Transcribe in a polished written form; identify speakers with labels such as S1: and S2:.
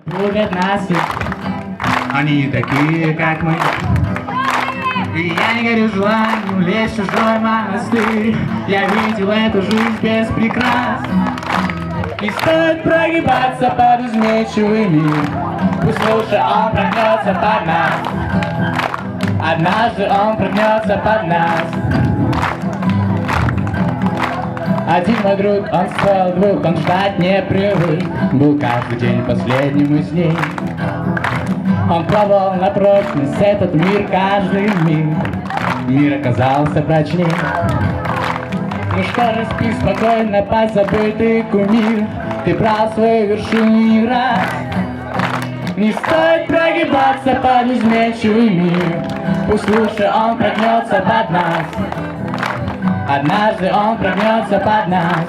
S1: любят нас ведь.
S2: Они такие, как мы. И я не горю желанием лезть в чужой монастырь. Я видел эту жизнь без прикрас.
S1: Не стоит прогибаться под изменчивый мир. Пусть лучше он прогнется под нас. Однажды он прогнется под нас. Один мой друг, он стоил двух, он ждать не привык. Был каждый день последним из дней. Он пробовал на прочность этот мир каждый миг. Мир оказался прочней. Ну что же, спи спокойно, позабытый кумир. Ты брал свою вершину не раз. Не стоит прогибаться под изменчивый мир. Пусть лучше он прогнется под нас. Однажды он прогнется под нас.